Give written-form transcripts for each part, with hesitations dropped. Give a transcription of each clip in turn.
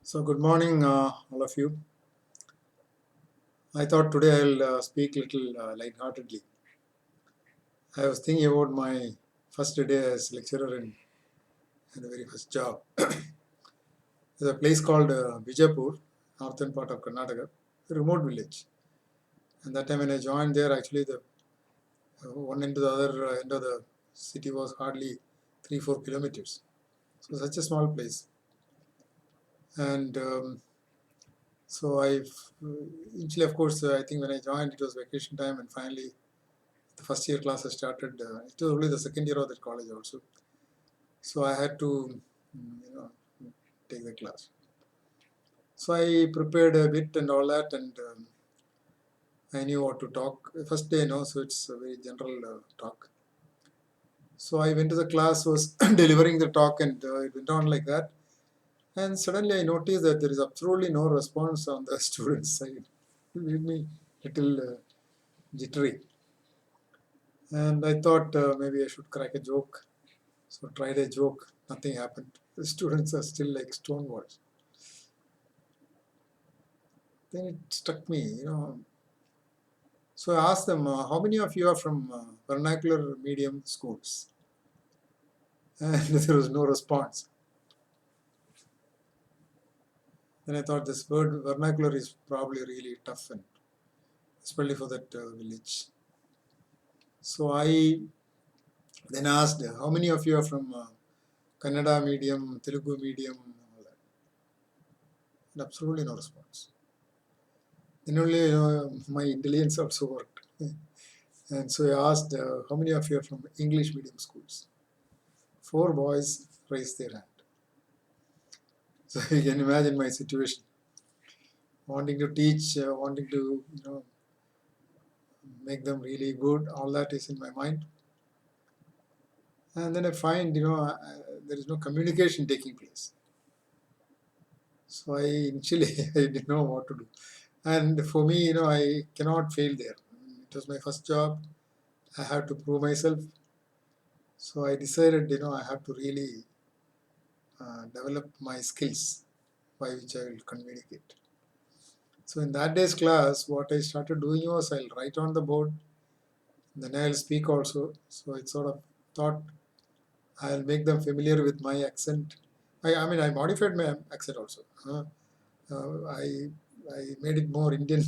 So, good morning, all of you. I thought today I'll speak little lightheartedly. I was thinking about my first day as lecturer in the very first job. There's a place called Bijapur, northern part of Karnataka, a remote village. And that time when I joined there, actually the one end to the other end of the city was hardly 3-4 kilometers. So such a small place. And so initially, of course, I think when I joined, it was vacation time, and finally the first year classes started. It was only the second year of that college also, so I had to, you know, take the class. So I prepared a bit and all that, and I knew what to talk. First day, so it's a very general talk. So I went to the class, was delivering the talk, and it went on like that. And suddenly I noticed that there is absolutely no response on the students' side. It made me little jittery, and I thought maybe I should crack a joke. So tried a joke, nothing happened. The students are still like stone walls. Then it struck me. So I asked them, how many of you are from vernacular medium schools? And there was no response. Then I thought this word vernacular is probably really tough, and especially for that village. So I then asked, how many of you are from Kannada medium, Telugu medium, all that? And absolutely no response. Then only my intelligence also worked. And so I asked, how many of you are from English medium schools? 4 boys raised their hand. So you can imagine my situation. Wanting to teach, wanting to, make them really good, all that is in my mind. And then I find, there is no communication taking place. So I initially, I didn't know what to do. And for me, I cannot fail there. It was my first job. I had to prove myself. So I decided, I have to really develop my skills by which I will communicate. So in that day's class, what I started doing was I'll write on the board, then I'll speak also. So it sort of thought I'll make them familiar with my accent. I mean, I modified my accent also. I made it more Indian,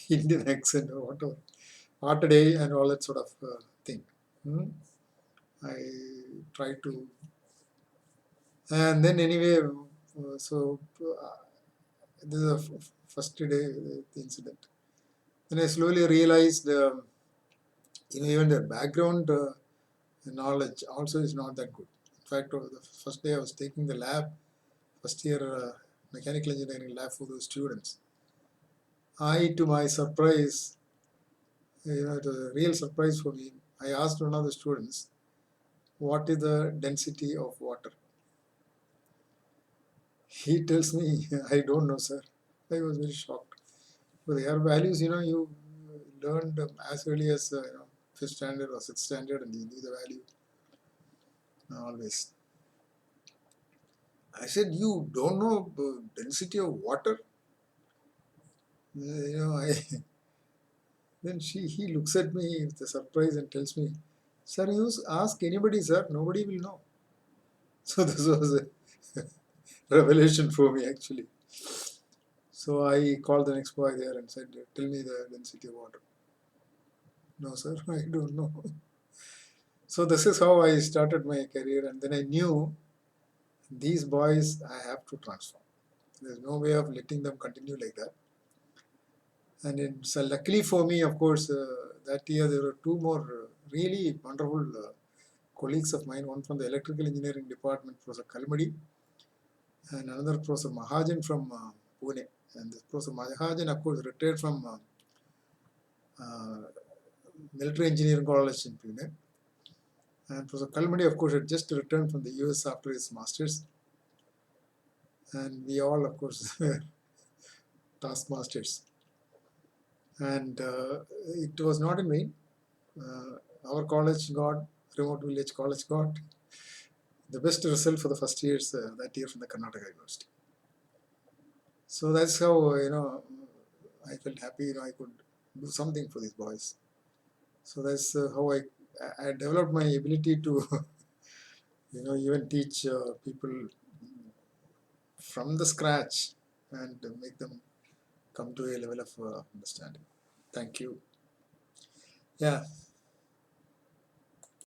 Indian accent or whatever, art day and all that sort of thing. Hmm. I tried to, and then anyway, so this is the first day the incident. Then I slowly realized, even the background knowledge also is not that good. In fact, the first day I was taking the lab, first year mechanical engineering lab for those students. To my surprise, it was a real surprise for me. I asked one of the students, what is the density of water? He tells me, I don't know, sir. I was very shocked. But the air values, you learned as early as, fifth standard or sixth standard, and you knew the value always. I said, you don't know density of water? I then he looks at me with a surprise and tells me, sir, you ask anybody, sir, nobody will know. So this was a revelation for me actually. So I called the next boy there and said, tell me the density of water. No, sir, I don't know. So this is how I started my career, and then I knew these boys I have to transform. There's no way of letting them continue like that. And it's luckily for me, of course, that year there were two more really wonderful colleagues of mine, one from the electrical engineering department, Professor Kalmadi, and another Professor Mahajan from Pune. And this Professor Mahajan, of course, retired from uh, military engineering college in Pune. And Professor Kalmadi, of course, had just returned from the US after his master's. And we all, of course, were taskmasters. And it was not in vain. Our college got, remote village college got the best result for the first years that year from the Karnataka University. So that's how I felt happy. I could do something for these boys. So that's how I developed my ability to even teach people from the scratch and make them come to a level of understanding. Thank you. Yeah.